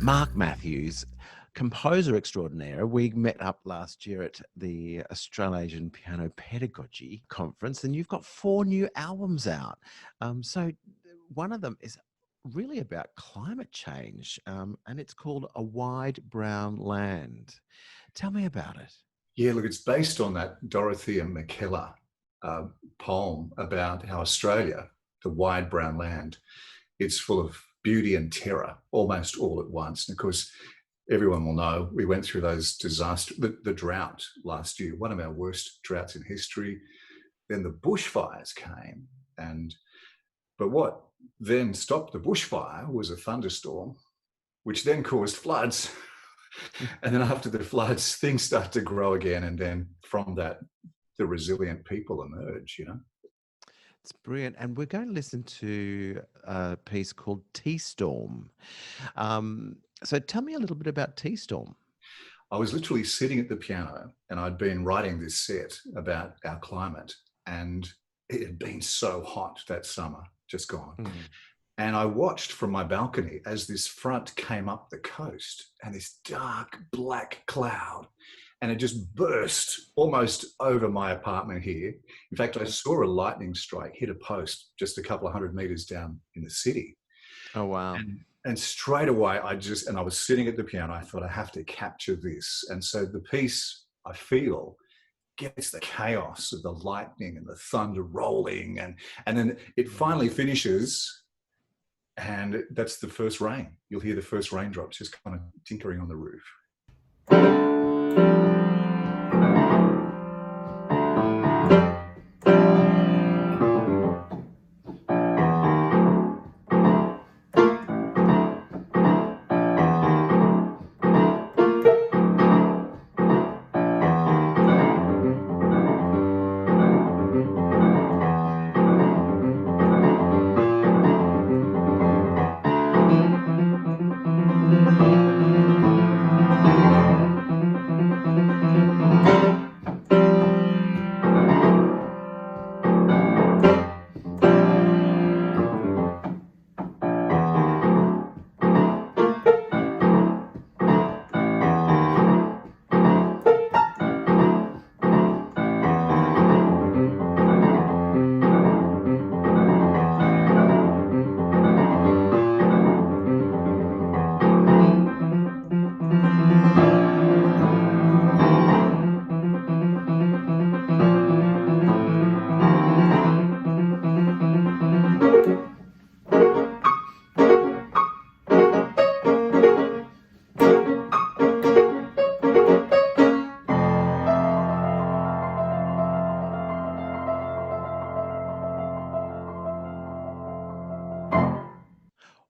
Mark Matthews, composer extraordinaire. We met up last year at the Australasian Piano Pedagogy Conference, and you've got 4 new albums out. So one of them is really about climate change, and it's called A Wide Brown Land. Tell me about it. Yeah, look, it's based on that Dorothea McKellar poem about how Australia, the wide brown land, it's full of beauty and terror almost all at once. And of course, everyone will know we went through those disasters, the drought last year, one of our worst droughts in history. Then the bushfires came, but what then stopped the bushfire was a thunderstorm, which then caused floods. And then after the floods, things start to grow again. And then from that, the resilient people emerge. It's brilliant. And we're going to listen to a piece called Tea Storm. So tell me a little bit about Tea Storm. I was literally sitting at the piano and I'd been writing this set about our climate, and it had been so hot that summer, just gone. And I watched from my balcony as this front came up the coast, and this dark black cloud, and it just burst almost over my apartment here. In fact, I saw a lightning strike hit a post just a couple of 100 meters down in the city. Oh, wow. And straight away, I was sitting at the piano. I thought, I have to capture this. And so the piece, I feel, gets the chaos of the lightning and the thunder rolling. And then it finally finishes. And that's the first rain. You'll hear the first raindrops just kind of tinkering on the roof.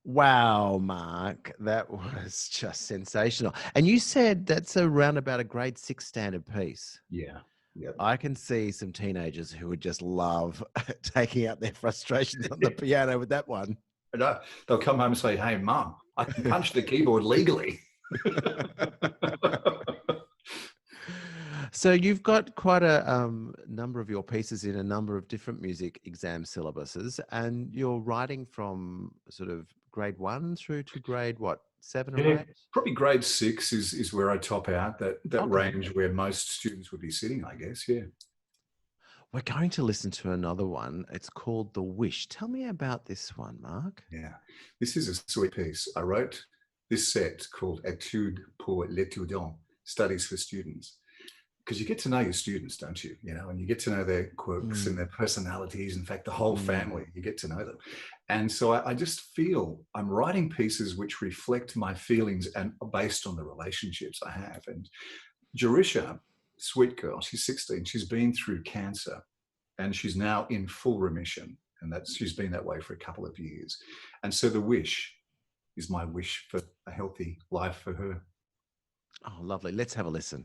Wow, Mark, that was just sensational. And you said that's around about a grade 6 standard piece. Yeah. Yep. I can see some teenagers who would just love taking out their frustrations on the piano with that one. They'll come home and say, hey, Mum, I can punch the keyboard legally. So you've got quite a number of your pieces in a number of different music exam syllabuses, and you're writing from sort of grade 1 through to grade, what, 7 or 8? Probably grade 6 is where I top out, that Okay. range where most students would be sitting, I guess, yeah. We're going to listen to another one. It's called The Wish. Tell me about this one, Mark. Yeah, this is a sweet piece. I wrote this set called Études pour l'étudiant, studies for students, because you get to know your students, don't you? And you get to know their quirks and their personalities. In fact, the whole family, you get to know them. And so I just feel I'm writing pieces which reflect my feelings and are based on the relationships I have. And Jerusha, sweet girl, she's 16. She's been through cancer and she's now in full remission. And she's been that way for a couple of years. And so the wish is my wish for a healthy life for her. Oh, lovely. Let's have a listen.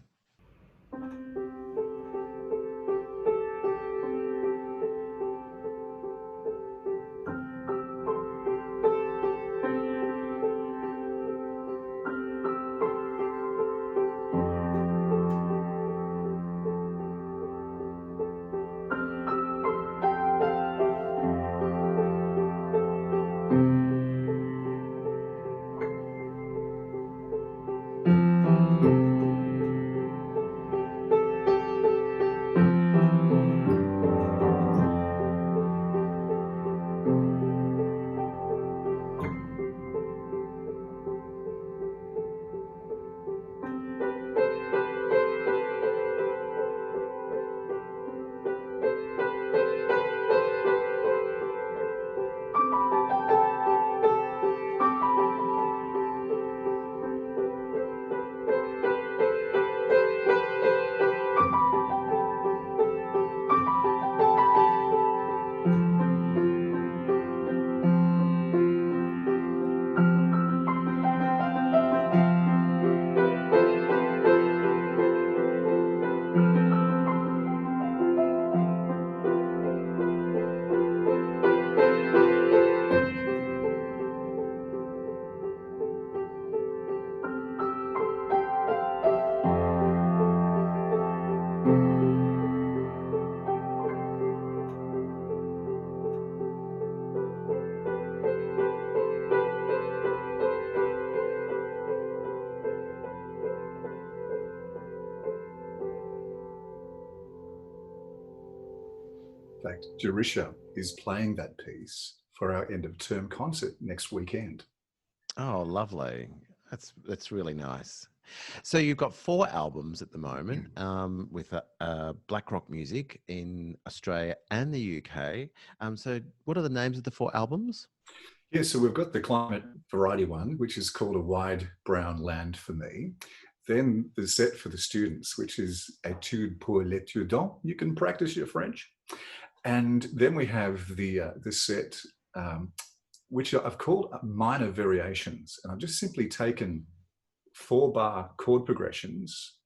fact, Jerusha is playing that piece for our end of term concert next weekend. Oh, lovely. That's really nice. So you've got 4 albums at the moment with black rock music in Australia and the UK. So what are the names of the 4 albums? Yeah, so we've got the climate variety one, which is called A Wide Brown Land for Me. Then the set for the students, which is Études pour l'étudiant. You can practice your French. And then we have the set, which I've called minor variations. And I've just simply taken 4-bar chord progressions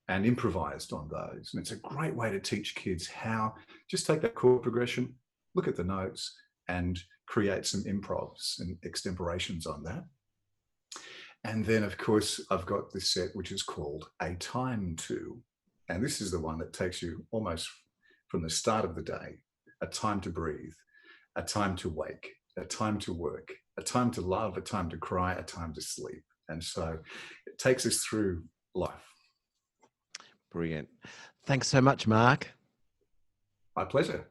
and improvised on those. And it's a great way to teach kids how, just take that chord progression, look at the notes, and create some improvs and extemporations on that. And then, of course, I've got this set, which is called A Time To. And this is the one that takes you almost from the start of the day, a time to breathe, a time to wake, a time to work, a time to love, a time to cry, a time to sleep. And so it takes us through life. Brilliant. Thanks so much, Mark. My pleasure.